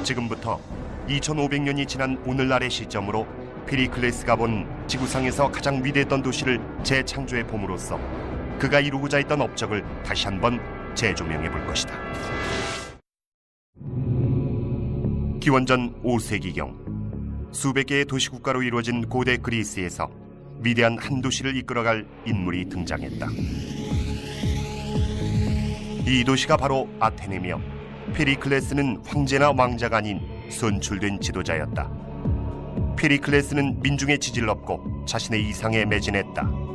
지금부터 2500년이 지난 오늘날의 시점으로 피리클레스가 본 지구상에서 가장 위대했던 도시를 재창조해 봄으로써 그가 이루고자 했던 업적을 다시 한번 재조명해 볼 것이다. 기원전 5세기경 수백 개의 도시국가로 이루어진 고대 그리스에서 위대한 한 도시를 이끌어갈 인물이 등장했다. 이 도시가 바로 아테네며 피리클레스는 황제나 왕자가 아닌 선출된 지도자였다. 피리클레스는 민중의 지지를 얻고 자신의 이상에 매진했다.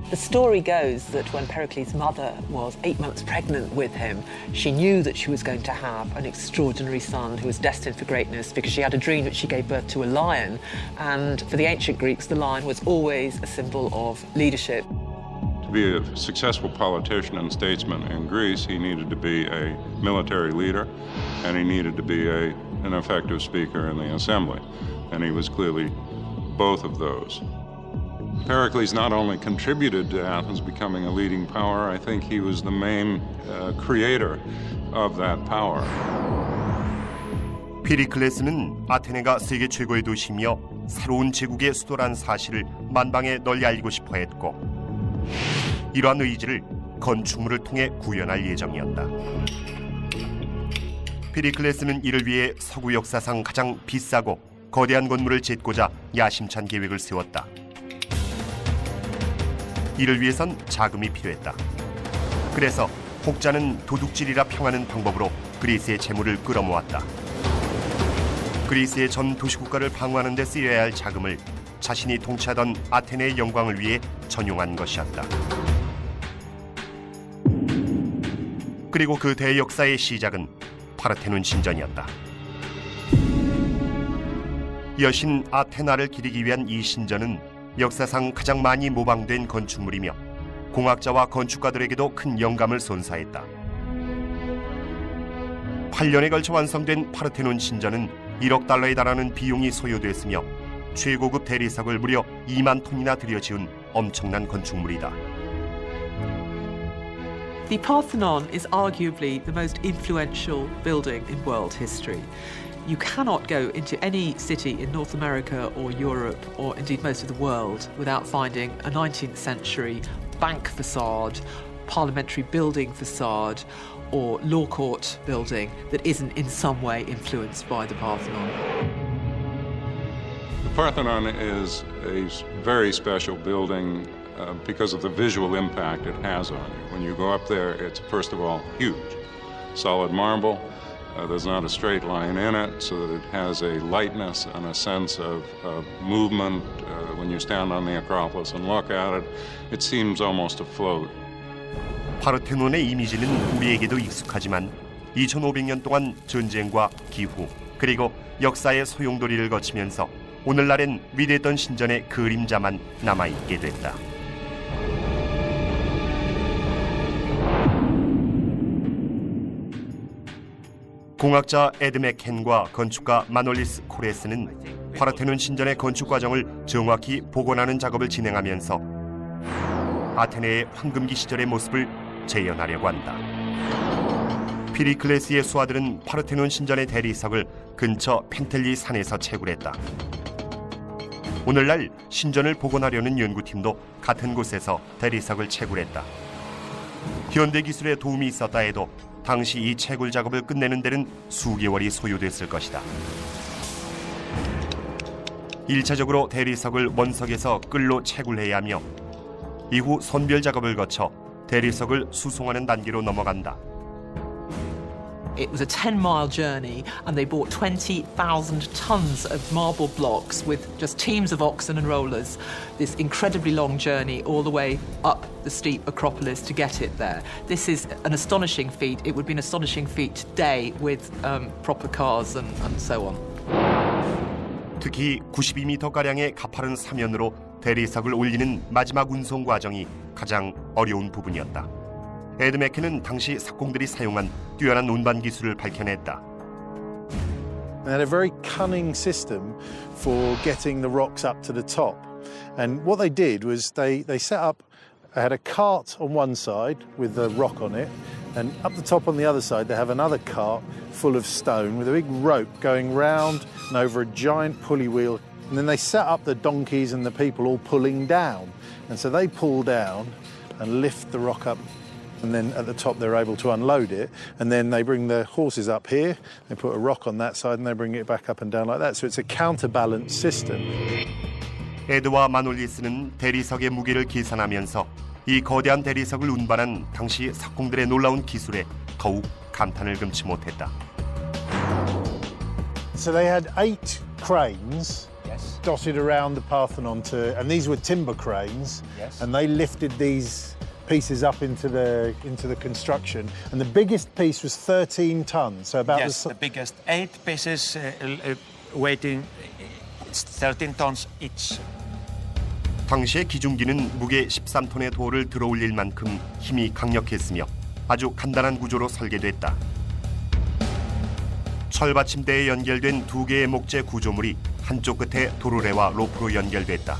The story goes that when Pericles' mother was 8 months pregnant with him, she knew that she was going to have an extraordinary son who was destined for greatness because she had a dream that she gave birth to a lion. And for the ancient Greeks, the lion was always a symbol of leadership. To be a successful politician and statesman in Greece, he needed to be a military leader, and he needed to be an effective speaker in the assembly. And he was clearly both of those. Pericles not only contributed to Athens becoming a leading power, I think he was the main creator of that power. 피리클레스는 아테네가 세계 최고의 도시며 새로운 제국의 수도란 사실을 만방에 널리 알리고 싶어 했고 이러한 의지를 건축물을 통해 구현할 예정이었다. 피리클레스는 이를 위해 서구 역사상 가장 비싸고 거대한 건물을 짓고자 야심찬 계획을 세웠다. 이를 위해선 자금이 필요했다. 그래서 혹자는 도둑질이라 평하는 방법으로 그리스의 재물을 끌어모았다. 그리스의 전 도시국가를 방어하는 데 쓰여야 할 자금을 자신이 통치하던 아테네의 영광을 위해 전용한 것이었다. 그리고 그 대역사의 시작은 파르테논 신전이었다. 여신 아테나를 기리기 위한 이 신전은 역사상 가장 많이 모방된 건축물이며 공학자와 건축가들에게도 큰 영감을 선사했다. 8년에 걸쳐 완성된 파르테논 신전은 1억 달러에 달하는 비용이 소요됐으며 최고급 대리석을 무려 2만 톤이나 들여 지은 엄청난 건축물이다. The Parthenon is arguably the most influential building in world history. You cannot go into any city in North America or Europe or indeed most of the world without finding a 19th century bank facade, parliamentary building facade or law court building that isn't in some way influenced by the Parthenon. The Parthenon is a very special building because of the visual impact it has on you. When you go up there, it's first of all huge. Solid marble. There's not a straight line in it, so that it has a lightness and a sense of movement. When you stand on the Acropolis and look at it, it seems almost to float. 파르테논의 이미지는 우리에게도 익숙하지만 2500년 동안 전쟁과 기후 그리고 역사의 소용돌이를 거치면서 오늘날엔 위대했던 신전의 그림자만 남아있게 됐다. 공학자 에드 맥켄과 건축가 마놀리스 코레스는 파르테논 신전의 건축 과정을 정확히 복원하는 작업을 진행하면서 아테네의 황금기 시절의 모습을 재현하려고 한다. 피리클레스의 수하들은 파르테논 신전의 대리석을 근처 펜텔리 산에서 채굴했다. 오늘날 신전을 복원하려는 연구팀도 같은 곳에서 대리석을 채굴했다. 현대 기술의 도움이 있었다 해도 당시 이 채굴 작업을 끝내는 데는 수개월이 소요됐을 것이다. 1차적으로 대리석을 원석에서 끌로 채굴해야 하며 이후 선별 작업을 거쳐 대리석을 수송하는 단계로 넘어간다. It was a 10-mile journey and they bought 20,000 tons of marble blocks with just teams of oxen and rollers. This incredibly long journey all the way up the steep Acropolis to get it there. This is an astonishing feat. It would be an astonishing feat today with proper cars and so on. 특히 92m가량의 가파른 사면으로 대리석을 올리는 마지막 운송 과정이 가장 어려운 부분이었다. 에드 맥켄은 당시 석공들이 사용한 뛰어난 운반 기술을 밝혀냈다. They had a very cunning system for getting the rocks up to the top. And what they did was they set up, they had a cart on one side with the rock on it, And up the top on the other side, they have another cart full of stone with a big rope going round and over a giant pulley wheel. And then they set up the donkeys and the people all pulling down. And so they pull down and lift the rock up. And then at the top, they're able to unload it. And then they bring the horses up here, they put a rock on that side, and they bring it back up and down like that. So it's a counterbalance system. 에드와 마놀리스는 대리석의 무게를 계산하면서 이 거대한 대리석을 운반한 당시 석공들의 놀라운 기술에 더욱 감탄을 금치 못했다. So they had 8 cranes Yes. dotted around the Parthenon, and these were timber cranes, Yes. and they lifted these pieces up into the construction. And the biggest piece was 13 tons, so about Yes, the biggest 8 pieces weighing 13 tons each. 당시의 기중기는 무게 13톤의 돌을 들어올릴 만큼 힘이 강력했으며 아주 간단한 구조로 설계됐다. 철받침대에 연결된 2개의 목재 구조물이 한쪽 끝에 도르래와 로프로 연결됐다.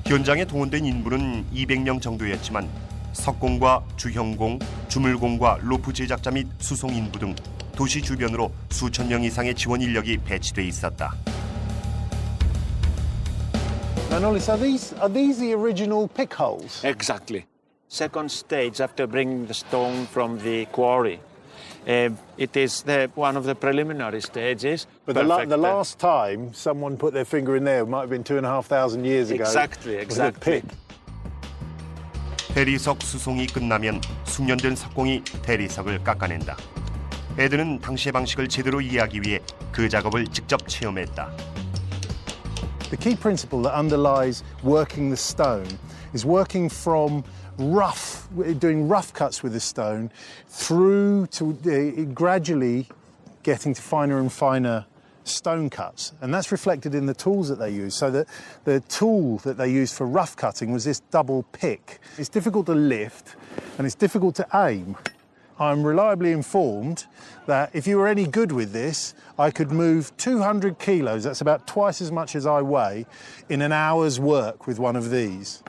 현장에 동원된 인부는 200명 정도였지만 석공과 주형공, 주물공과 로프 제작자 및 수송 인부 등 도시 주변으로 수천 명 이상의 지원 인력이 배치돼 있었다. Manolis, are these the original pick holes? Exactly. Second stage after bringing the stone from the quarry. It is one of the preliminary stages. But the last time someone put their finger in there might have been 2,500 years ago. Exactly. With a pick. 대리석 수송이 끝나면 숙련된 석공이 대리석을 깎아낸다. 에드는 당시의 방식을 제대로 이해하기 위해 그 작업을 직접 체험했다. The key principle that underlies working the stone is working from doing rough cuts with the stone through to gradually getting to finer and finer stone cuts. And that's reflected in the tools that they use. So that the tool that they used for rough cutting was this double pick. It's difficult to lift and it's difficult to aim. I'm reliably informed that if you were any good with this, I could move 200 kilos, that's about twice as much as I weigh, in an hour's work with one of these.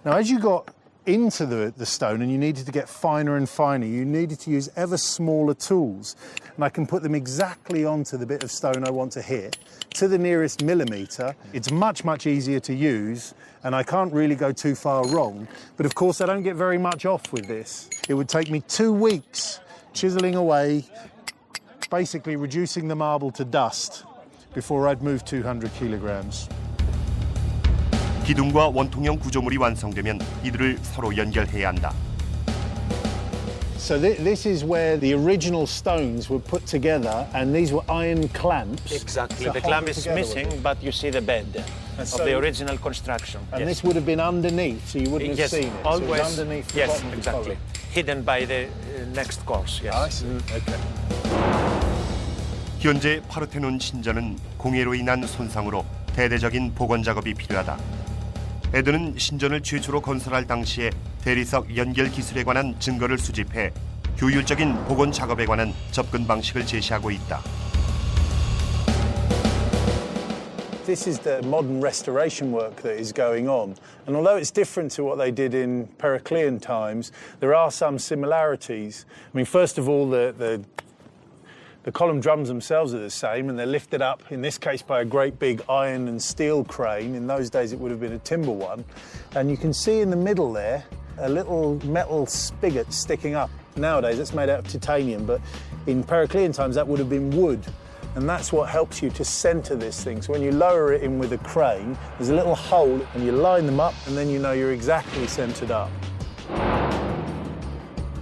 Now, as you got into the stone and you needed to get finer and finer, you needed to use ever smaller tools. And I can put them exactly onto the bit of stone I want to hit, to the nearest millimetre. It's much, much easier to use, and I can't really go too far wrong. But of course, I don't get very much off with this. It would take me 2 weeks chiselling away, basically reducing the marble to dust before I'd move 200 kilograms. 기둥과 원통형 구조물이 완성되면 이들을 서로 연결해야 한다. So this is where the original stones were put together, and these were iron clamps. Exactly. to The hold clamp it is together missing, with. but you see the bed of so- the original construction. And Yes. this would have been underneath, so you wouldn't Yes, have seen it. always. So it was underneath the Yes, bottom of the exactly. column. Hidden by the next course. Yes. I see. Okay. 현재 파르테논 신전은 공해로 인한 손상으로 대대적인 복원 작업이 필요하다. 에드는 신전을 최초로 건설할 당시에 대리석 연결 기술에 관한 증거를 수집해 효율적인 복원 작업에 관한 접근 방식을 제시하고 있다. This is the modern restoration work that is going on. And although it's different to what they did in Periclean times, there are some similarities. I mean, first of all, the column drums themselves are the same, and they're lifted up, in this case, by a great big iron and steel crane. In those days, it would have been a timber one. And you can see in the middle there a little metal spigot sticking up. Nowadays, it's made out of titanium, but in Periclean times, that would have been wood. And that's what helps you to centre this thing. So when you lower it in with a crane, there's a little hole, and you line them up, and then you know you're exactly centred up.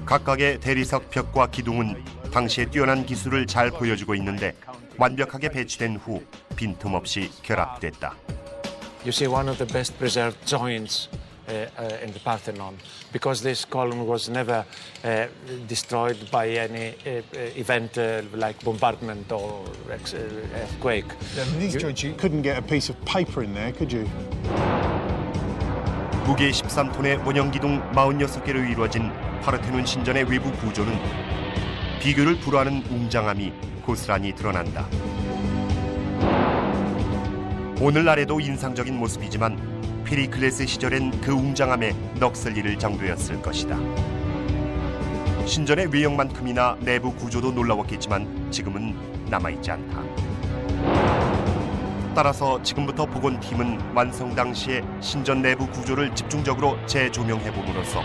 각각의 대리석 벽과 기둥은 당시의 뛰어난 기술을 잘 보여주고 있는데 완벽하게 배치된 후 빈틈없이 결합됐다. You see one of the best preserved joints in the Parthenon, because this column was never destroyed by any event like bombardment or earthquake. In these joints, you couldn't get a piece of paper in there, could you? 무게 13톤의 원형 기둥 46개로 이루어진 파르테논 신전의 외부 구조는 비교를 불허하는 웅장함이 고스란히 드러난다. 오늘날에도 인상적인 모습이지만 페리클레스 시절엔 그 웅장함에 넋을 잃을 정도였을 것이다. 신전의 외형만큼이나 내부 구조도 놀라웠겠지만 지금은 남아있지 않다. 따라서 지금부터 복원팀은 완성 당시의 신전 내부 구조를 집중적으로 재조명해봄으로써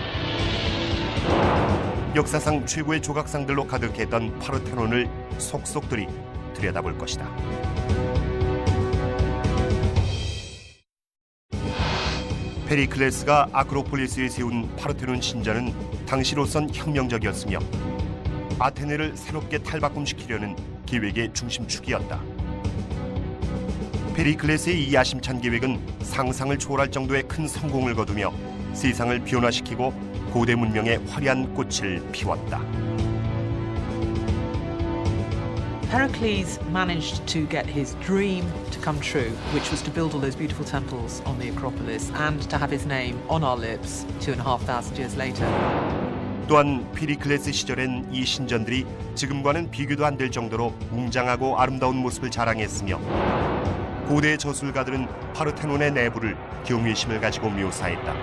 역사상 최고의 조각상들로 가득했던 파르테논을 속속들이 들여다볼 것이다. 페리클레스가 아크로폴리스에 세운 파르테논 신전은 당시로선 혁명적이었으며 아테네를 새롭게 탈바꿈시키려는 계획의 중심축이었다. 페리클레스의 이 야심찬 계획은 상상을 초월할 정도의 큰 성공을 거두며 세상을 변화시키고 고대 문명의 화려한 꽃을 피웠다. Pericles managed to get his dream to come true, which was to build all those beautiful temples on the Acropolis and to have his name on our lips 2,500 years later. 또한 페리클레스 시절엔 이 신전들이 지금과는 비교도 안 될 정도로 웅장하고 아름다운 모습을 자랑했으며 고대 저술가들은 파르테논의 내부를 경외심을 가지고 묘사했다.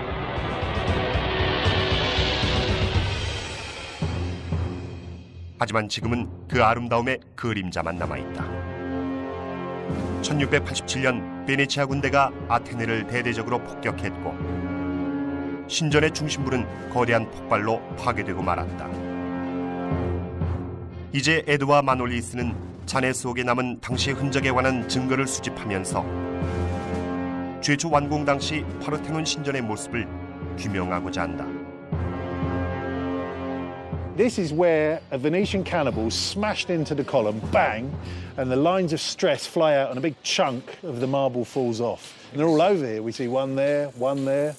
하지만 지금은 그 아름다움의 그림자만 남아있다. 1687년 베네치아 군대가 아테네를 대대적으로 폭격했고 신전의 중심부는 거대한 폭발로 파괴되고 말았다. 이제 에드와 마놀리스는 잔해 속에 남은 당시의 흔적에 관한 증거를 수집하면서 최초 완공 당시 파르테논 신전의 모습을 규명하고자 한다. This is where a Venetian cannibal smashed into the column, bang, and the lines of stress fly out and a big chunk of the marble falls off. And they're all over here. We see one there, one there.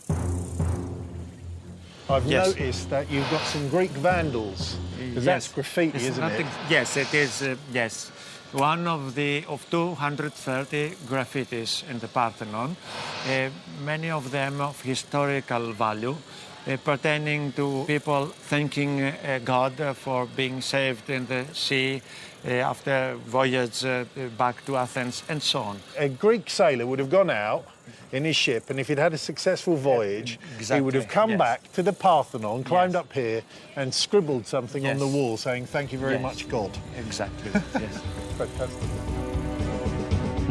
I've noticed that you've got some Greek vandals, because that's graffiti, isn't it? Yes, it is, yes. One of 230 graffitis in the Parthenon, many of them of historical value, pertaining to people thanking God for being saved in the sea after voyage back to Athens and so on. A Greek sailor would have gone out in his ship, and if he'd had a successful voyage, he would have come back to the Parthenon, climbed up here, and scribbled something on the wall saying, "Thank you very much, God." Exactly, yes. Fantastic.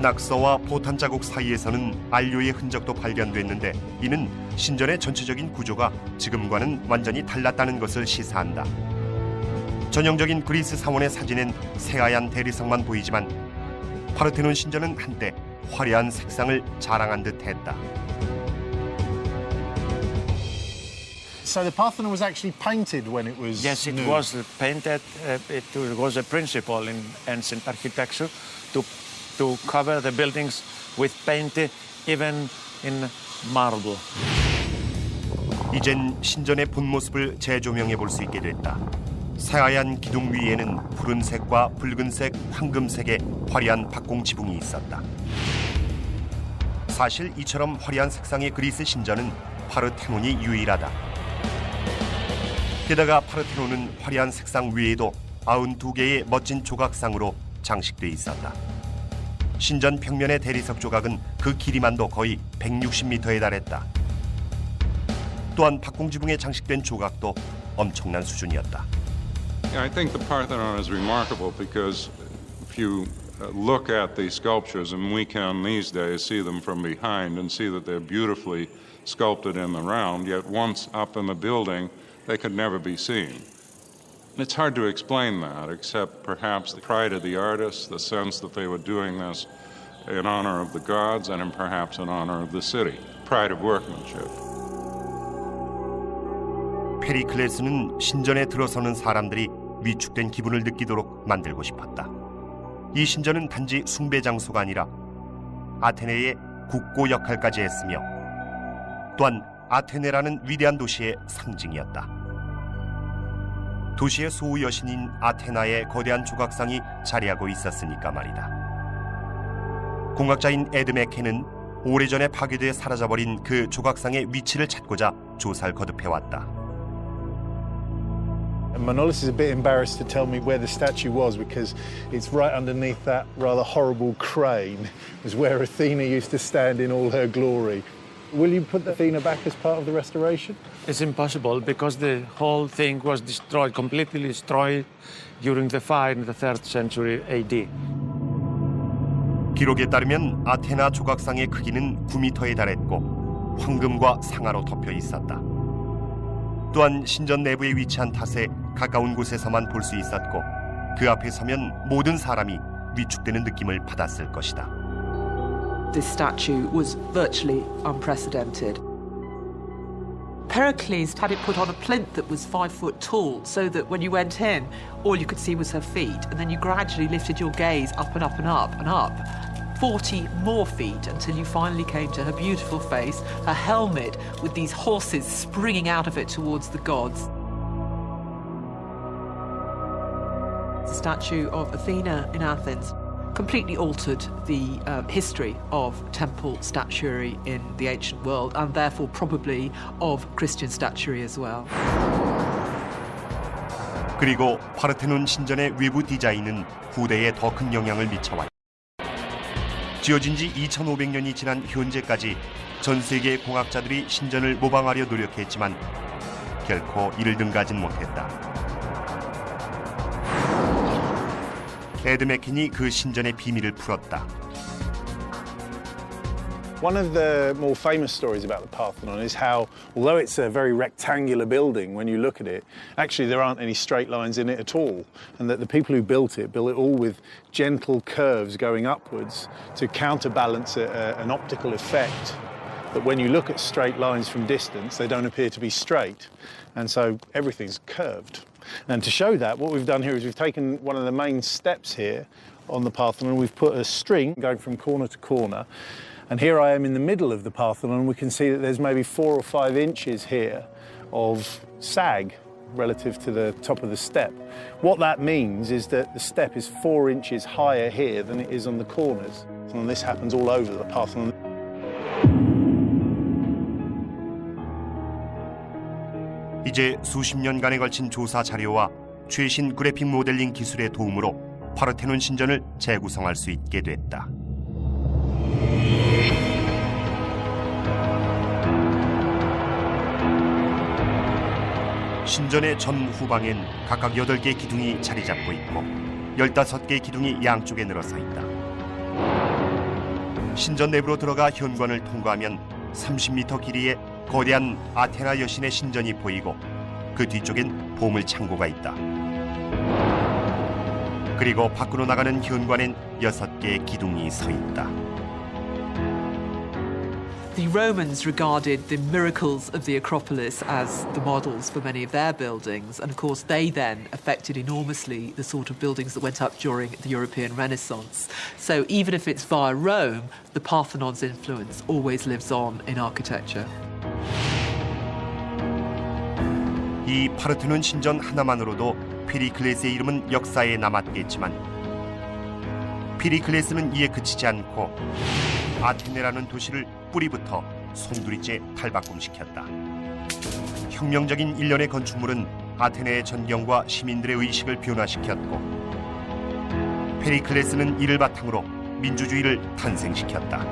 낙서와 포탄 자국 사이에서는 안료의 흔적도 발견됐는데 이는 신전의 전체적인 구조가 지금과는 완전히 달랐다는 것을 시사한다. 전형적인 그리스 사원의 사진엔 새하얀 대리석만 보이지만 파르테논 신전은 한때 화려한 색상을 자랑한 듯했다. So the Parthenon was actually painted when it was Yes, it new. was painted. It was a principle in ancient architecture to cover the buildings with paint, even in marble. 이젠 신전의 본 모습을 재조명해 볼 수 있게 됐다. 새하얀 기둥 위에는 푸른색과 붉은색, 황금색의 화려한 박공 지붕이 있었다. 사실 이처럼 화려한 색상의 그리스 신전은 파르테논이 유일하다. 게다가 파르테논은 화려한 색상 외에도 92개의 멋진 조각상으로 장식돼 있었다. 신전 벽면의 대리석 조각은 그 길이만도 거의 160m에 달했다. 또한 박공지붕에 장식된 조각도 엄청난 수준이었다. I think the Parthenon is remarkable because if you look at the sculptures, and we can these days see them from behind and see that they're beautifully sculpted in the round, yet once up in the building, they could never be seen. It's hard to explain that, except perhaps the pride of the artists, the sense that they were doing this in honor of the gods and perhaps in honor of the city. Pride of workmanship. 페리클레스는 신전에 들어서는 사람들이 위축된 기분을 느끼도록 만들고 싶었다. 이 신전은 단지 숭배 장소가 아니라 아테네의 국고 역할까지 했으며 또한 아테네라는 위대한 도시의 상징이었다. 도시의 소우 여신인 아테나의 거대한 조각상이 자리하고 있었으니까 말이다. 공학자인 에드 맥켄은 오래전에 파괴돼 사라져버린 그 조각상의 위치를 찾고자 조사를 거듭해왔다. And Manolis is a bit embarrassed to tell me where the statue was because it's right underneath that rather horrible crane. It was where Athena used to stand in all her glory. Will you put the Athena back as part of the restoration? It's impossible because the whole thing was destroyed, completely destroyed during the fire in the 3rd century AD. 기록에 따르면 아테나 조각상의 크기는 9m에 달했고 황금과 상아로 덮여 있었다. 또한 신전 내부에 위치한 탓에 가까운 곳에서만 볼 수 있었고 그 앞에 서면 모든 사람이 위축되는 느낌을 받았을 것이다. This statue was virtually unprecedented. Pericles had it put on a plinth that was 5 foot tall, so that when you went in, all you could see was her feet, and then you gradually lifted your gaze up and up and up and up, 40 more feet until you finally came to her beautiful face, her helmet with these horses springing out of it towards the gods. The statue of Athena in Athens completely altered the history of temple statuary in the ancient world, and therefore probably of Christian statuary as well. 그리고 파르테논 신전의 외부 디자인은 후대에 더 큰 영향을 미쳐왔다. 지어진 지 2500년이 지난 현재까지 전 세계 공학자들이 신전을 모방하려 노력했지만 결코 이를 능가하진 못했다. 에드 맥킨이 그 신전의 비밀을 풀었다. One of the more famous stories about the Parthenon is how, although it's a very rectangular building when you look at it, actually there aren't any straight lines in it at all, and that the people who built it all with gentle curves going upwards to counterbalance an optical effect that when you look at straight lines from distance, they don't appear to be straight, and so everything's curved. And to show that, what we've done here is we've taken one of the main steps here on the Parthenon, we've put a string going from corner to corner. And here I am in the middle of the Parthenon, and we can see that there's maybe 4 or 5 inches here of sag relative to the top of the step. What that means is that the step is 4 inches higher here than it is on the corners. And this happens all over the Parthenon. 이제 수십 년간에 걸친 조사 자료와 최신 그래픽 모델링 기술의 도움으로 파르테논 신전을 재구성할 수 있게 됐다. 신전의 전후방엔 각각 8개의 기둥이 자리 잡고 있고 15개의 기둥이 양쪽에 늘어서 있다. 신전 내부로 들어가 현관을 통과하면 30m 길이의 거대한 아테나 여신의 신전이 보이고 그 뒤쪽엔 보물 창고가 있다. 그리고 밖으로 나가는 현관엔 6개의 기둥이 서 있다. The Romans regarded the miracles of the Acropolis as the models for many of their buildings, and of course they then affected enormously the sort of buildings that went up during the European Renaissance. So even if it's via Rome, the Parthenon's influence always lives on in architecture. 이 파르테논 신전 하나만으로도 피리클레스의 이름은 역사에 남았겠지만 피리클레스는 이에 그치지 않고 아테네라는 도시를 뿌리부터 송두리째 탈바꿈시켰다. 혁명적인 일련의 건축물은 아테네의 전경과 시민들의 의식을 변화시켰고 페리클레스는 이를 바탕으로 민주주의를 탄생시켰다.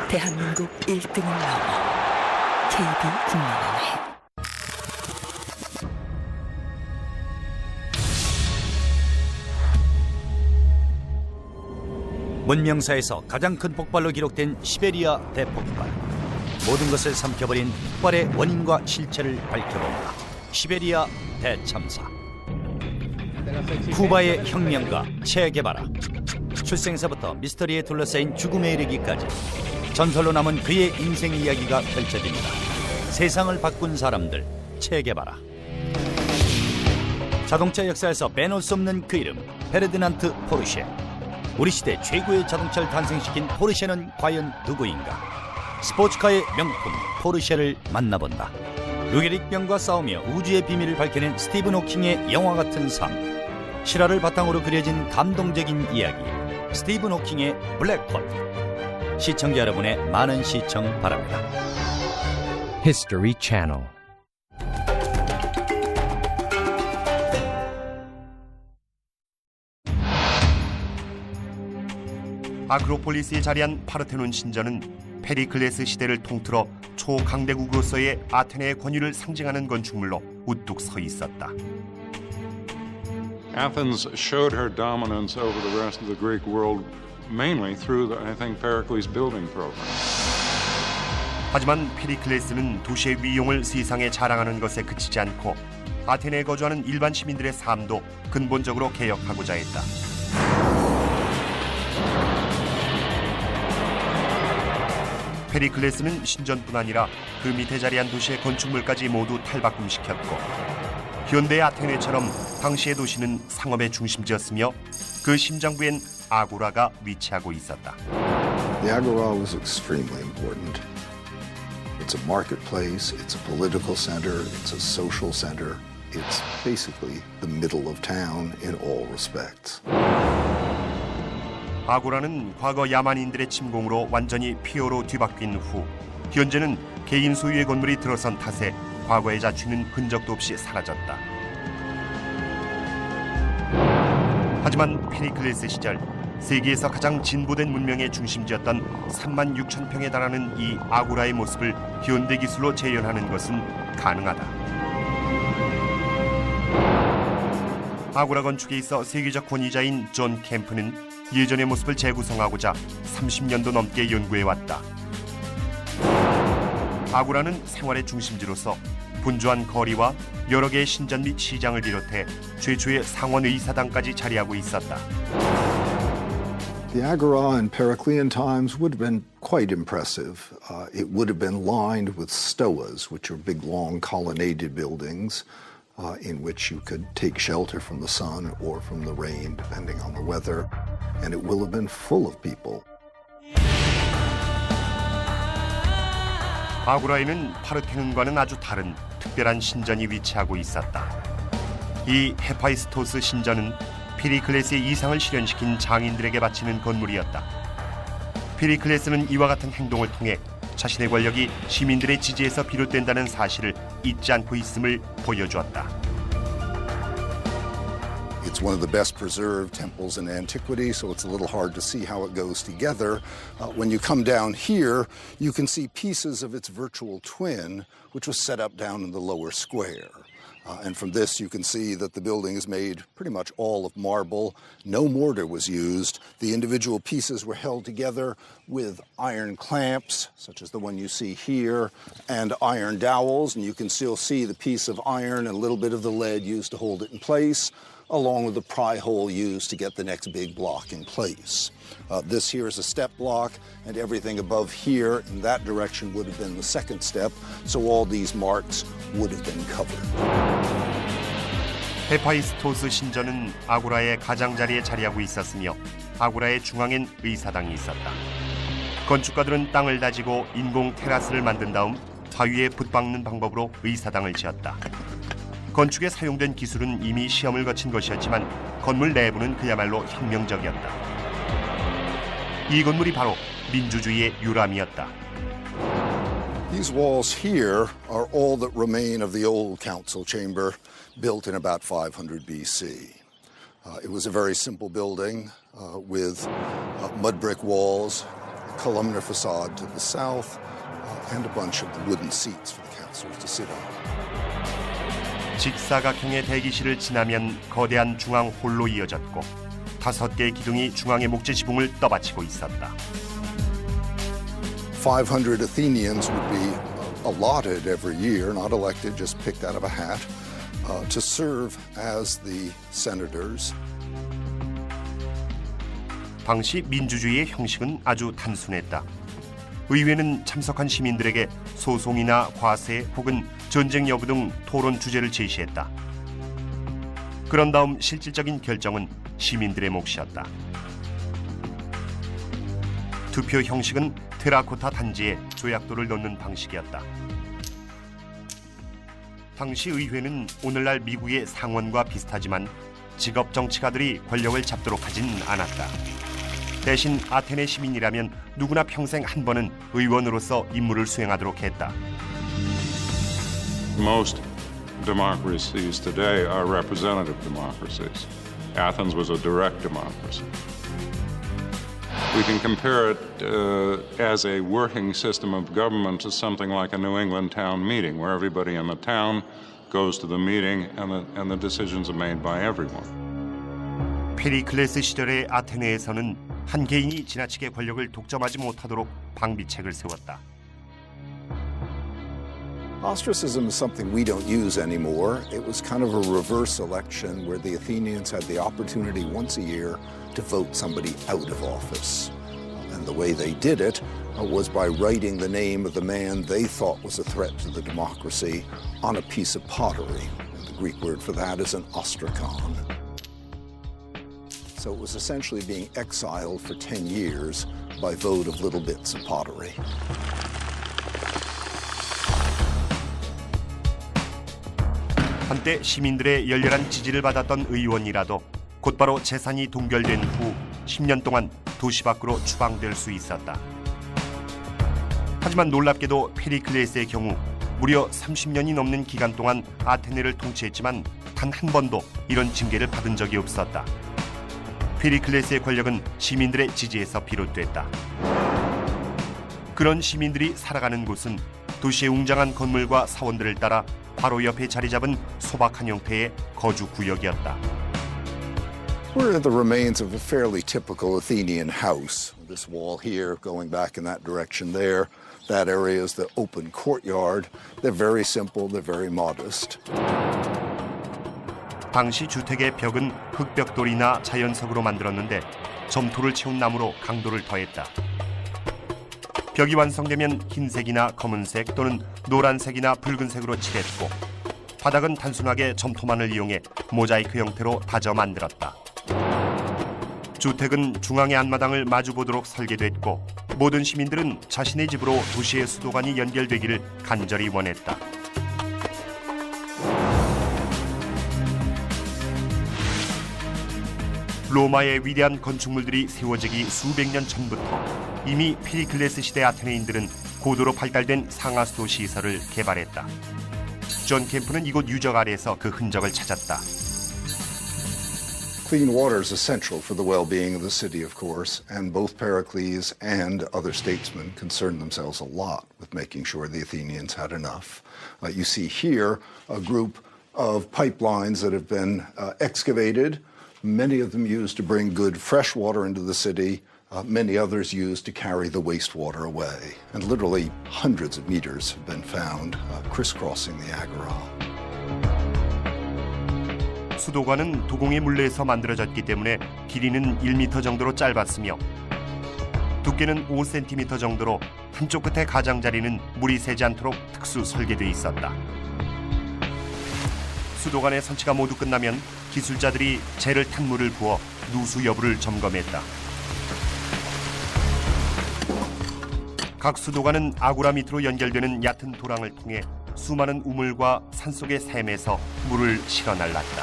대한민국 1등을 넘어 KB 국민은행. 문명사에서 가장 큰 폭발로 기록된 시베리아 대폭발. 모든 것을 삼켜버린 폭발의 원인과 실체를 밝혀본다. 시베리아 대참사. 쿠바의 혁명가 체게바라. 출생사부터 미스터리에 둘러싸인 죽음에 이르기까지 전설로 남은 그의 인생 이야기가 펼쳐집니다. 세상을 바꾼 사람들 체게바라. 자동차 역사에서 빼놓을 수 없는 그 이름 페르디난트 포르쉐. 우리 시대 최고의 자동차를 탄생시킨 포르쉐는 과연 누구인가? 스포츠카의 명품 포르쉐를 만나본다. 루게릭병과 싸우며 우주의 비밀을 밝혀낸 스티븐 호킹의 영화 같은 삶. 실화를 바탕으로 그려진 감동적인 이야기 스티븐 호킹의 블랙홀. 시청자 여러분의 많은 시청 바랍니다. History Channel. 아크로폴리스에 자리한 파르테논 신전은 페리클레스 시대를 통틀어 초강대국으로서의 아테네의 권위를 상징하는 건축물로 우뚝 서 있었다. Athens showed her dominance over the rest of the Greek world mainly through, I think, Pericles' building program. 하지만 페리클레스는 도시의 위용을 세상에 자랑하는 것에 그치지 않고 아테네에 거주하는 일반 시민들의 삶도 근본적으로 개혁하고자 했다. 페리클레스는 신전뿐 아니라 그 밑에 자리한 도시의 건축물까지 모두 탈바꿈시켰고 현대 아테네처럼 당시의 도시는 상업의 중심지였으며 그 심장부엔 아고라가 위치하고 있었다. The agora was extremely important. It's a marketplace, it's a political center, it's a social center. It's basically the middle of town in all respects. 아고라는 과거 야만인들의 침공으로 완전히 폐허로 뒤바뀐 후 현재는 개인 소유의 건물이 들어선 탓에 과거의 자취는 흔적도 없이 사라졌다. 하지만 페리클레스 시절 세계에서 가장 진보된 문명의 중심지였던 36,000평에 달하는 이 아고라의 모습을 현대 기술로 재현하는 것은 가능하다. 아고라 건축에 있어 세계적 권위자인 존 캠프는 예전의 모습을 재구성하고자 30년도 넘게 연구해왔다. 아고라는 생활의 중심지로서 분주한 거리와 여러 개의 신전 및 시장을 비롯해 최초의 상원 의사당까지 자리하고 있었다. The agora in Periclean times would have been quite impressive. It would have been lined with stoas, which are big, long, colonnaded buildings in which you could take shelter from the sun or from the rain, depending on the weather. And it will have been full of people. 아고라에는 파르테논과는 아주 다른 특별한 신전이 위치하고 있었다. 이 헤파이스토스 신전은 페리클레스의 이상을 실현시킨 장인들에게 바치는 건물이었다. 페리클레스는 이와 같은 행동을 통해 자신의 권력이 시민들의 지지에서 비롯된다는 사실을 잊지 않고 있음을 보여주었다. It's one of the best preserved temples in antiquity, so it's a little hard to see how it goes together. When you come down here, you can see pieces of its virtual twin, which was set up down in the lower square. And from this, you can see that the building is made pretty much all of marble. No mortar was used. The individual pieces were held together with iron clamps, such as the one you see here, and iron dowels. And you can still see the piece of iron and a little bit of the lead used to hold it in place, along with the pry hole used to get the next big block in place. This here is a step block, and everything above here in that direction would have been the second step, so all these marks would have been covered. 헤파이스토스 신전은 아고라의 가장자리에 자리하고 있었으며 아고라의 중앙엔 의사당이 있었다. 건축가들은 땅을 다지고 인공 테라스를 만든 다음 바위에 붙박는 방법으로 의사당을 지었다. 건축에 사용된 기술은 이미 시험을 거친 것이었지만 건물 내부는 그야말로 혁명적이었다. 이 건물이 바로 민주주의의 유람이었다. These walls here are all that remain of the old council chamber built in about 500 BC. It was a very simple building with mud brick walls, a columnar facade to the south, and a bunch of wooden seats for the councillors to sit on. 직사각형의 대기실을 지나면 거대한 중앙 홀로 이어졌고 5개의 기둥이 중앙의 목재 지붕을 떠받치고 있었다. 500 Athenians would be allotted every year, not elected, just picked out of a hat, to serve as the senators. 당시 민주주의의 형식은 아주 단순했다. 의회는 참석한 시민들에게 소송이나 과세 혹은 전쟁 여부 등 토론 주제를 제시했다. 그런 다음 실질적인 결정은 시민들의 몫이었다. 투표 형식은 테라코타 단지에 조약돌을 넣는 방식이었다. 당시 의회는 오늘날 미국의 상원과 비슷하지만 직업 정치가들이 권력을 잡도록 하진 않았다. 대신 아테네 시민이라면 누구나 평생 한 번은 의원으로서 임무를 수행하도록 했다. Most democracies today are representative democracies. Athens was a direct democracy. We can compare it as a working system of government to something like a New England town meeting, where everybody in the town goes to the meeting and the decisions are made by everyone. 페리클레스 시절의 아테네에서는 한 개인이 지나치게 권력을 독점하지 못하도록 방비책을 세웠다. Ostracism is something we don't use anymore. It was kind of a reverse election where the Athenians had the opportunity once a year to vote somebody out of office. And the way they did it was by writing the name of the man they thought was a threat to the democracy on a piece of pottery. And the Greek word for that is an ostracon. So it was essentially being exiled for 10 years by vote of little bits of pottery. 한때 시민들의 열렬한 지지를 받았던 의원이라도 곧바로 재산이 동결된 후 10년 동안 도시 밖으로 추방될 수 있었다. 하지만 놀랍게도 페리클레스의 경우 무려 30년이 넘는 기간 동안 아테네를 통치했지만 단 한 번도 이런 징계를 받은 적이 없었다. 페리클레스의 권력은 시민들의 지지에서 비롯됐다. 그런 시민들이 살아가는 곳은 도시의 웅장한 건물과 사원들을 따라 바로 옆에 자리 잡은 소박한 형태의 거주 구역이었다. We're at the remains of a fairly typical Athenian house. This wall here going back in that direction there. That area is the open courtyard. They're very simple, they're very modest. 당시 주택의 벽은 흙벽돌이나 자연석으로 만들었는데 점토를 채운 나무로 강도를 더했다. 벽이 완성되면 흰색이나 검은색 또는 노란색이나 붉은색으로 칠했고 바닥은 단순하게 점토만을 이용해 모자이크 형태로 다져 만들었다. 주택은 중앙의 앞마당을 마주보도록 설계됐고 모든 시민들은 자신의 집으로 도시의 수도관이 연결되기를 간절히 원했다. 로마의 위대한 건축물들이 세워지기 수백 년 전부터 이미 페리클레스 시대 아테네인들은 고도로 발달된 상하수도 시설을 개발했다. 존 캠프는 이곳 유적 아래에서 그 흔적을 찾았다. Clean water is essential for the well-being of the city, of course, and both Pericles and other statesmen concerned themselves a lot with making sure the Athenians had enough. You see here a group of pipelines that have been excavated, many of them used to bring good fresh water into the city, many others used to carry the wastewater away. And literally hundreds of meters have been found crisscrossing the Agora. 수도관은 도공의 물레에서 만들어졌기 때문에 길이는 1m 정도로 짧았으며 두께는 5cm 정도로 한쪽 끝에 가장자리는 물이 새지 않도록 특수 설계돼 있었다. 수도관의 선치가 모두 끝나면 기술자들이 재를 탄 물을 부어 누수 여부를 점검했다. 각 수도관은 아고라 밑으로 연결되는 얕은 도랑을 통해 수많은 우물과 산속의 샘에서 물을 실어 날랐다.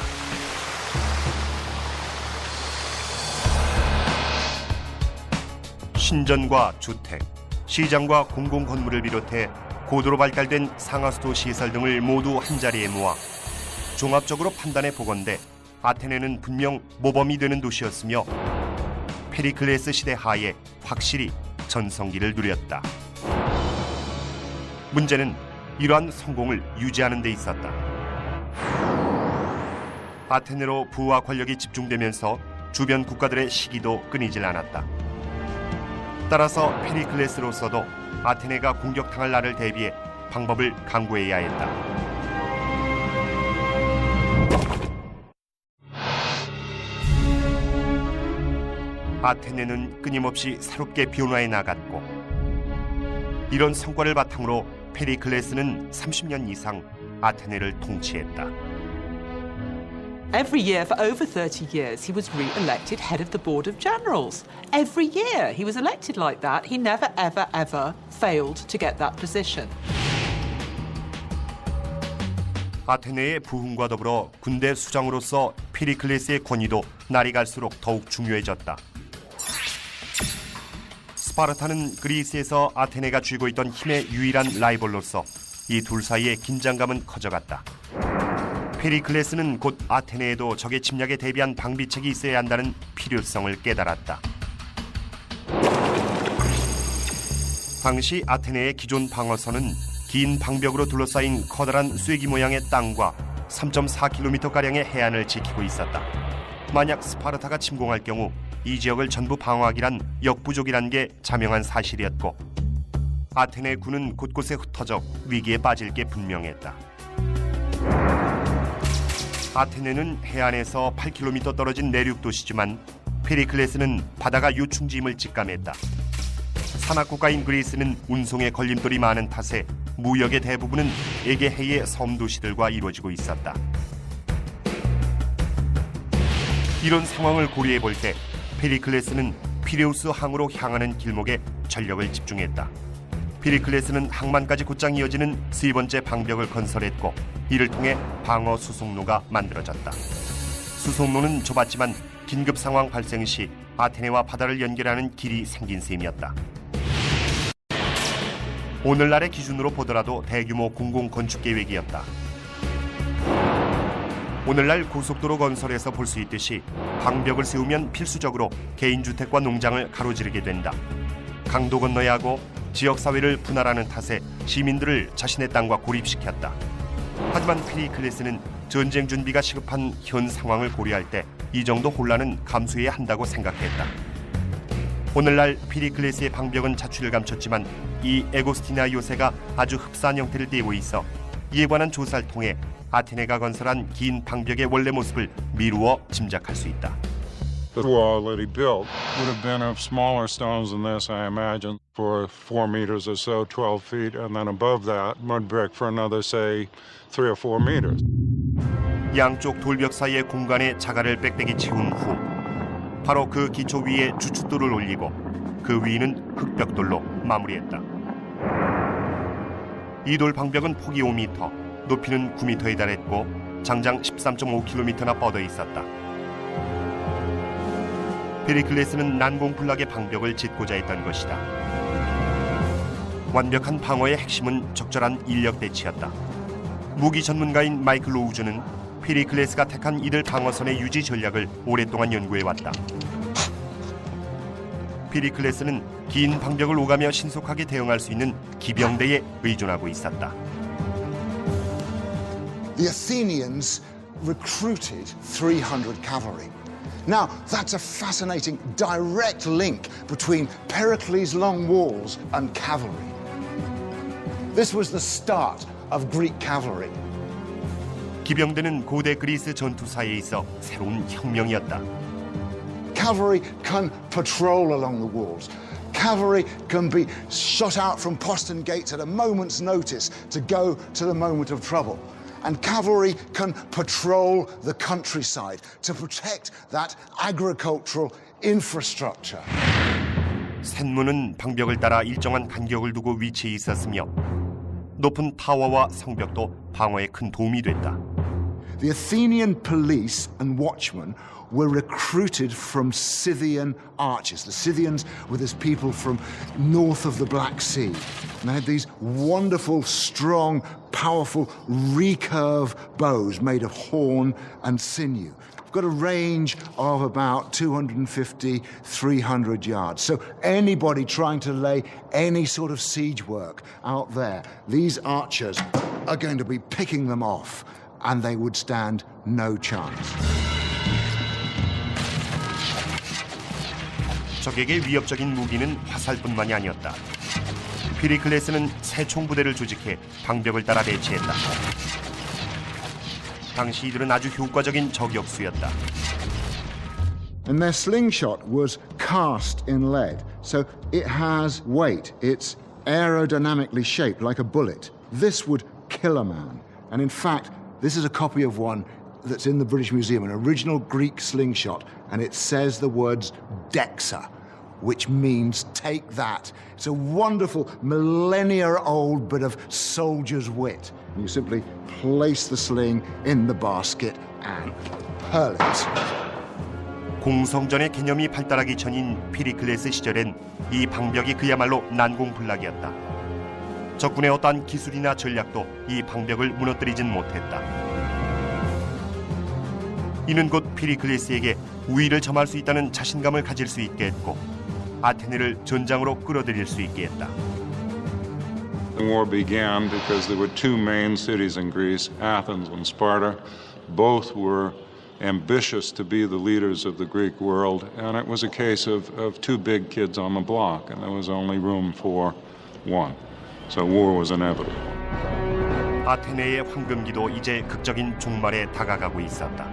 신전과 주택, 시장과 공공건물을 비롯해 고도로 발달된 상하수도 시설 등을 모두 한자리에 모아 종합적으로 판단해 보건대 아테네는 분명 모범이 되는 도시였으며 페리클레스 시대 하에 확실히 전성기를 누렸다. 문제는 이러한 성공을 유지하는 데 있었다. 아테네로 부와 권력이 집중되면서 주변 국가들의 시기도 끊이질 않았다. 따라서 페리클레스로서도 아테네가 공격당할 날을 대비해 방법을 강구해야 했다. 아테네는 끊임없이 새롭게 변화해 나갔고 이런 성과를 바탕으로 페리클레스는 30년 이상 아테네를 통치했다. Every year for over 30 years, he was re-elected head of the Board of Generals. Every year he was elected like that. He never, ever, ever failed to get that position. 아테네의 부흥과 더불어 군대 수장으로서 페리클레스의 권위도 날이 갈수록 더욱 중요해졌다. 스파르타는 그리스에서 아테네가 쥐고 있던 힘의 유일한 라이벌로서 이 둘 사이의 긴장감은 커져갔다. 페리클레스는 곧 아테네에도 적의 침략에 대비한 방비책이 있어야 한다는 필요성을 깨달았다. 당시 아테네의 기존 방어선은 긴 방벽으로 둘러싸인 커다란 쐐기 모양의 땅과 3.4km가량의 해안을 지키고 있었다. 만약 스파르타가 침공할 경우 이 지역을 전부 방어하기란 역부족이란 게 자명한 사실이었고 아테네 군은 곳곳에 흩어져 위기에 빠질 게 분명했다. 아테네는 해안에서 8km 떨어진 내륙 도시지만 페리클레스는 바다가 요충지임을 직감했다. 산악국가인 그리스는 운송에 걸림돌이 많은 탓에 무역의 대부분은 에게해의 섬도시들과 이루어지고 있었다. 이런 상황을 고려해 볼 때 페리클레스는 피레우스 항으로 향하는 길목에 전력을 집중했다. 페리클레스는 항만까지 곧장 이어지는 세 번째 방벽을 건설했고 이를 통해 방어 수송로가 만들어졌다. 수송로는 좁았지만 긴급 상황 발생 시 아테네와 바다를 연결하는 길이 생긴 셈이었다. 오늘날의 기준으로 보더라도 대규모 공공건축 계획이었다. 오늘날 고속도로 건설에서 볼 수 있듯이 방벽을 세우면 필수적으로 개인주택과 농장을 가로지르게 된다. 강도 건너야 하고 지역사회를 분할하는 탓에 시민들을 자신의 땅과 고립시켰다. 하지만 페리클레스는 전쟁 준비가 시급한 현 상황을 고려할 때 이 정도 혼란은 감수해야 한다고 생각했다. 오늘날 페리클레스의 방벽은 자취를 감췄지만 이 에고스티나 요새가 아주 흡사한 형태를 띠고 있어 이에 관한 조사를 통해 아테네가 건설한 긴 방벽의 원래 모습을 미루어 짐작할 수 있다. The wall that he built would have been of smaller stones than this, I imagine, for 4 meters or so, 12 feet, and then above that, mud brick for another, say, 3 or 4 meters. 양쪽 돌벽 사이의 공간에 자갈을 빽빽이 채운 후 바로 그 기초 위에 주춧돌을 올리고 그 위는 흙벽돌로 마무리했다. 이 돌 방벽은 폭이 5m, 높이는 9m에 달했고 장장 13.5km나 뻗어 있었다. 페리클레스는 난공불락의 방벽을 짓고자 했던 것이다. 완벽한 방어의 핵심은 적절한 인력 배치였다. 무기 전문가인 마이클 로우즈는 페리클레스가 택한 이들 방어선의 유지 전략을 오랫동안 연구해왔다. 페리클레스는 긴 방벽을 오가며 신속하게 대응할 수 있는 기병대에 의존하고 있었다. The Athenians recruited 300 cavalry. Now, that's a fascinating direct link between Pericles' long walls and cavalry. This was the start of Greek cavalry. 기병대는 고대 그리스 전투사에 있어 새로운 혁명이었다. Cavalry can patrol along the walls. Cavalry can be shot out from postern gates at a moment's notice to go to the moment of trouble. And cavalry can patrol the countryside to protect that agricultural infrastructure. 샘문은 방벽을 따라 일정한 간격을 두고 위치해 있었으며 높은 타워와 성벽도 방어에 큰 도움이 됐다. The Athenian police and watchmen were recruited from Scythian archers. The Scythians were this people from north of the Black Sea. And they had these wonderful, strong, powerful, recurve bows made of horn and sinew. Got a range of about 250, 300 yards. So anybody trying to lay any sort of siege work out there, these archers are going to be picking them off, and they would stand no chance. 적에게 위협적인 무기는 화살뿐만이 아니었다. 페리클레스는 새 총부대를 조직해 방벽을 따라 배치했다. 당시 이들은 아주 효과적인 저격수였다. And their slingshot was cast in lead, so it has weight. It's aerodynamically shaped like a bullet. This would kill a man. And in fact, this is a copy of one that's in the British Museum, an original Greek slingshot, and it says the words Dexa, which means take that. It's a wonderful millennia-old bit of soldier's wit. You simply place the sling in the basket and hurl it. 공성전의 개념이 발달하기 전인 페리클레스 시절엔 이 방벽이 그야말로 난공불락이었다. 적군의 어떠한 기술이나 전략도 이 방벽을 무너뜨리진 못했다. 이는 곧 피리클레스에게 우위를 점할 수 있다는 자신감을 가질 수 있게 했고 아테네를 전장으로 끌어들일 수 있게 했다. The war began because there were two main cities in Greece, Athens and Sparta. Both were ambitious to be the leaders of the Greek world, and it was a case of two big kids on the block, and there was only room for one. So war was inevitable. 아테네의 황금기도 이제 극적인 종말에 다가가고 있었다.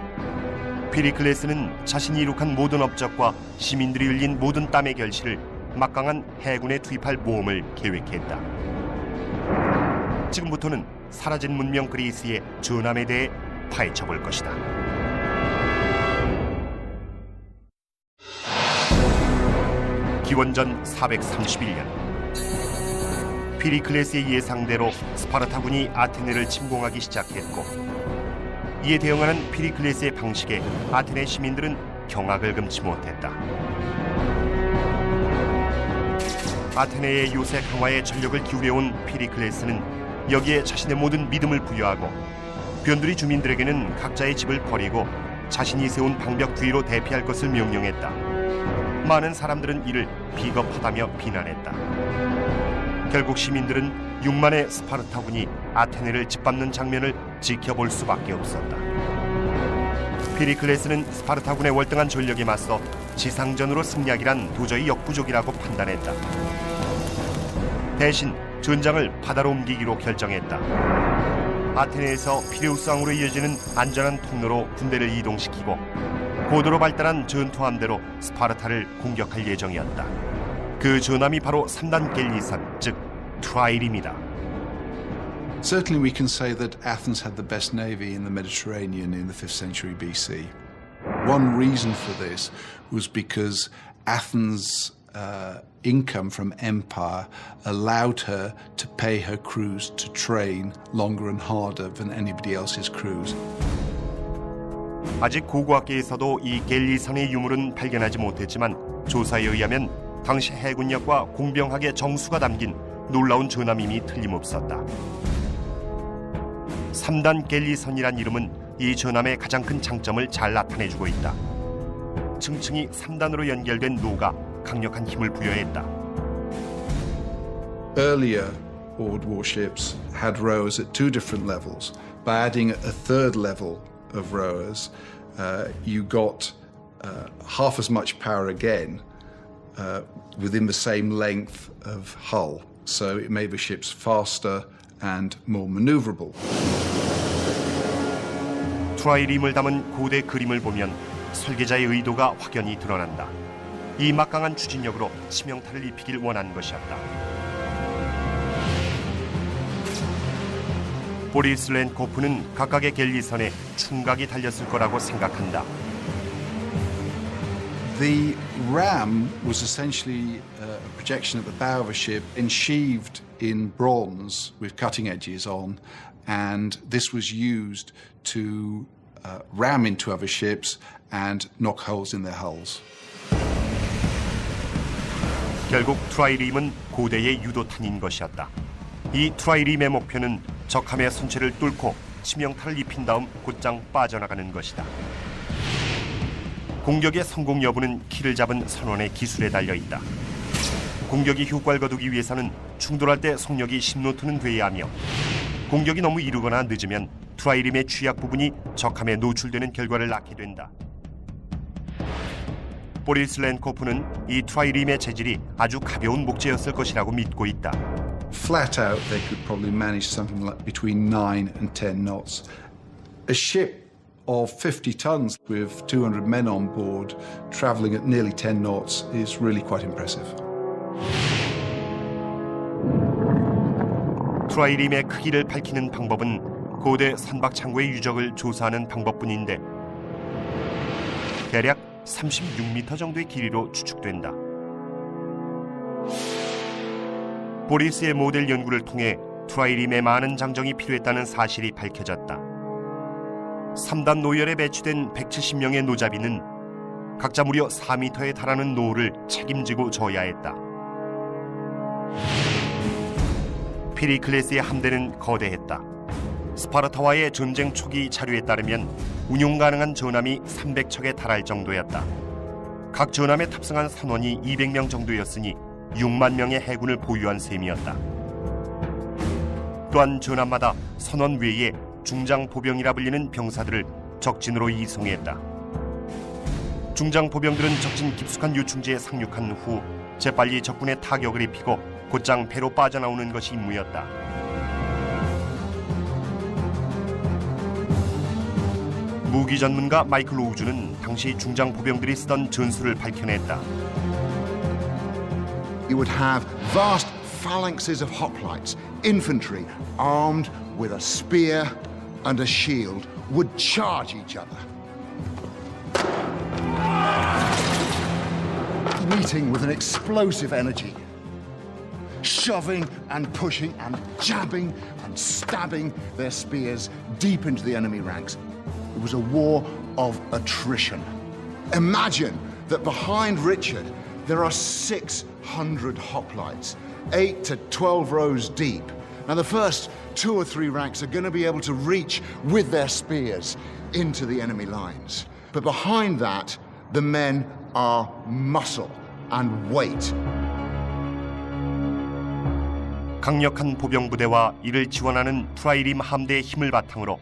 피리클레스는 자신이 이룩한 모든 업적과 시민들이 흘린 모든 땀의 결실을 막강한 해군에 투입할 모험을 계획했다. 지금부터는 사라진 문명 그리스의 전함에 대해 파헤쳐볼 것이다. 기원전 431년 피리클레스의 예상대로 스파르타군이 아테네를 침공하기 시작했고 이에 대응하는 피리클레스의 방식에 아테네 시민들은 경악을 금치 못했다. 아테네의 요새 강화에 전력을 기울여온 피리클레스는 여기에 자신의 모든 믿음을 부여하고 변두리 주민들에게는 각자의 집을 버리고 자신이 세운 방벽 뒤로 대피할 것을 명령했다. 많은 사람들은 이를 비겁하다며 비난했다. 결국 시민들은 6만의 스파르타군이 아테네를 짓밟는 장면을 지켜볼 수밖에 없었다. 피리클레스는 스파르타군의 월등한 전력에 맞서 지상전으로 승리하기란 도저히 역부족이라고 판단했다. 대신 전장을 바다로 옮기기로 결정했다. 아테네에서 피레우스항으로 이어지는 안전한 통로로 군대를 이동시키고 고도로 발달한 전투함대로 스파르타를 공격할 예정이었다. 그 전함이 바로 3단 갤리선, 즉 트라이림이다. Certainly we can say that Athens had the best navy in the Mediterranean in the 5th century BC. One reason for this was because Athens' income from empire allowed her to pay her crews to train longer and harder than anybody else's crews. 아직 고고학계에서도 이 갤리선의 유물은 발견하지 못했지만 조사에 의하면 당시 해군력과 공병학의 정수가 담긴 놀라운 전함임이 틀림없었다. 3단 갤리선이란 이름은 이 전함의 가장 큰 장점을 잘 나타내주고 있다. 층층이 3단으로 연결된 노가 강력한 힘을 부여했다. Earlier board warships had rowers at two different levels. By adding a third level of rowers, you got half as much power again within the same length of hull. So it made the ships faster and more maneuverable. 트라이림을 담은 고대 그림을 보면 설계자의 의도가 확연히 드러난다. 이 막강한 추진력으로 치명타를 입히길 원한 것이었다. 보리스 렌코프는 각각의 갤리선에 충각이 달렸을 거라고 생각한다. The ram was essentially a projection at the bow of a ship ensheathed in bronze with cutting edges on, and this was used to ram into other ships and knock holes in their hulls. 결국 트라이림은 고대의 유도탄인 것이었다. 이 트라이림의 목표는 적함의 선체를 뚫고 치명타를 입힌 다음 곧장 빠져나가는 것이다. 공격의 성공 여부는 키를 잡은 선원의 기술에 달려있다. 공격이 효과를 거두기 위해서는 충돌할 때 속력이 10노트는 돼야 하며 공격이 너무 이르거나 늦으면 트라이림의 취약 부분이 적함에 노출되는 결과를 낳게 된다. 보리스 렌코프는 이 트라이림의 재질이 아주 가벼운 목재였을 것이라고 믿고 있다. Flat out, they could probably manage something like between 9 and 10 knots. A ship of 50 tons with 200 men on board traveling at nearly 10 knots is really quite impressive. 트라이림의 크기를 밝히는 방법은 고대 선박창고의 유적을 조사하는 방법뿐인데 대략 36m 정도의 길이로 추측된다. 보리스의 모델 연구를 통해 트라이림에 많은 장정이 필요했다는 사실이 밝혀졌다. 3단 노열에 배치된 170명의 노자비는 각자 무려 4m에 달하는 노를 책임지고 져야 했다. 피리클레스의 함대는 거대했다. 스파르타와의 전쟁 초기 자료에 따르면 운용 가능한 전함이 300척에 달할 정도였다. 각 전함에 탑승한 선원이 200명 정도였으니 6만 명의 해군을 보유한 셈이었다. 또한 전함마다 선원 외에 중장보병이라 불리는 병사들을 적진으로 이송했다. 중장보병들은 적진 깊숙한 요충지에 상륙한 후 재빨리 적군의 타격을 입히고 곧장 배로 빠져나오는 것이 임무였다. 무기 전문가 마이클 오우즈는 당시 중장보병들이 쓰던 전술을 밝혀냈다. You would have vast phalanxes of hoplites, infantry armed with a spear and a shield would charge each other. Meeting with an explosive energy, shoving and pushing and jabbing and stabbing their spears deep into the enemy ranks. It was a war of attrition. Imagine that behind Richard there are 600 hoplites, 8 to 12 rows deep. Now the first 2 or 3 ranks are going to be able to reach with their spears into the enemy lines. But behind that, the men are muscle and weight. 강력한 보병 부대와 이를 지원하는 프라이림 함대의 힘을 바탕으로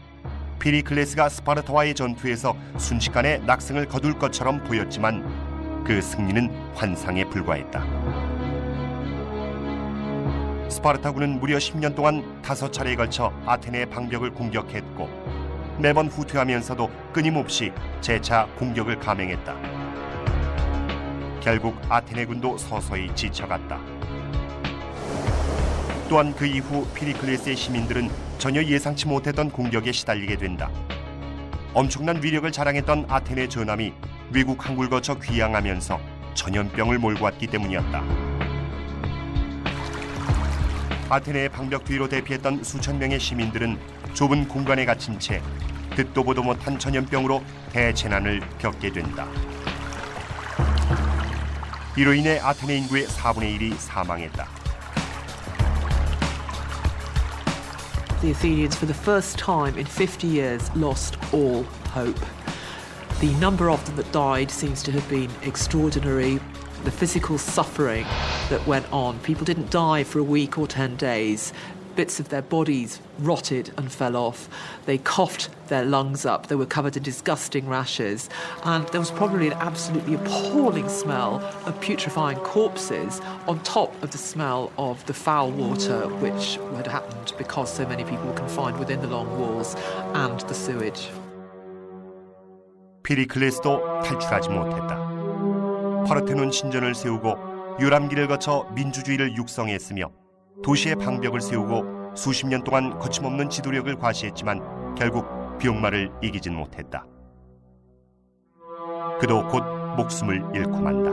피리클레스가 스파르타와의 전투에서 순식간에 낙승을 거둘 것처럼 보였지만 그 승리는 환상에 불과했다. 스파르타군은 무려 10년 동안 5차례에 걸쳐 아테네의 방벽을 공격했고 매번 후퇴하면서도 끊임없이 재차 공격을 감행했다. 결국 아테네군도 서서히 지쳐갔다. 또한 그 이후 피리클레스의 시민들은 전혀 예상치 못했던 공격에 시달리게 된다. 엄청난 위력을 자랑했던 아테네 전함이 외국 항구를 거쳐 귀향하면서 전염병을 몰고 왔기 때문이었다. 아테네의 방벽 뒤로 대피했던 수천 명의 시민들은 좁은 공간에 갇힌 채 듣도 보도 못한 전염병으로 대재난을 겪게 된다. 이로 인해 아테네 인구의 4분의 1이 사망했다. The Athenians, for the first time in 50 years, lost all hope. The number of them that died seems to have been extraordinary. The physical suffering that went on. People didn't die for a week or 10 days. Bits of their bodies rotted and fell off. They coughed their lungs up. They were covered in disgusting rashes. And there was probably an absolutely appalling smell of putrefying corpses on top of the smell of the foul water which had happened because so many people were confined within the long walls and the sewage. 피리클레스도 탈출하지 못했다. 파르테논 신전을 세우고 유람기를 거쳐 민주주의를 육성했으며 도시의 방벽을 세우고 수십 년 동안 거침없는 지도력을 과시했지만 결국 병마를 이기진 못했다. 그도 곧 목숨을 잃고 만다.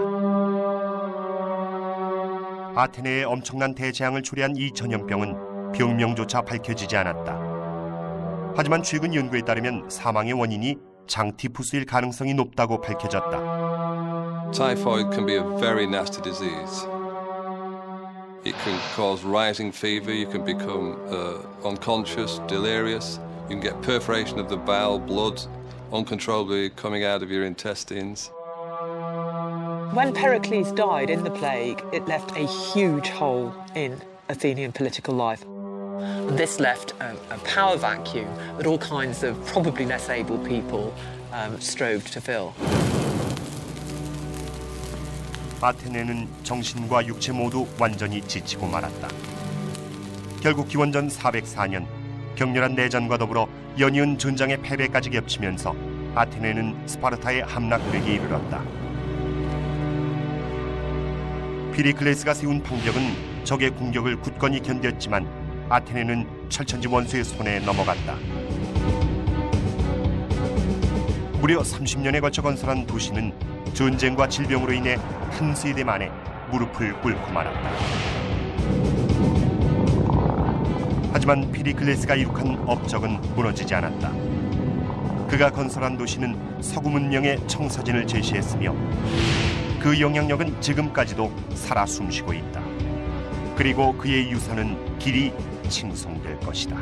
아테네에 엄청난 대재앙을 초래한 이 전염병은 병명조차 밝혀지지 않았다. 하지만 최근 연구에 따르면 사망의 원인이 장티푸스일 가능성이 높다고 밝혀졌다. Typhoid can be a very nasty disease. It can cause rising fever, you can become unconscious, delirious, you can get perforation of the bowel, blood uncontrollably coming out of your intestines. When Pericles died in the plague, it left a huge hole in Athenian political life. This left a power vacuum that all kinds of probably less able people strove to fill. 아테네는 정신과 육체 모두 완전히 지치고 말았다. 결국 기원전 404년 격렬한 내전과 더불어 연이은 전장의 패배까지 겹치면서 아테네는 스파르타의 함락되기에 이르렀다. 피리클레스가 세운 방벽은 적의 공격을 굳건히 견뎠지만 아테네는 철천지 원수의 손에 넘어갔다. 무려 30년에 걸쳐 건설한 도시는 전쟁과 질병으로 인해 한 세대 만에 무릎을 꿇고 말았다. 하지만 피리클레스가 이룩한 업적은 무너지지 않았다. 그가 건설한 도시는 서구 문명의 청사진을 제시했으며 그 영향력은 지금까지도 살아 숨쉬고 있다. 그리고 그의 유산은 길이 칭송될 것이다.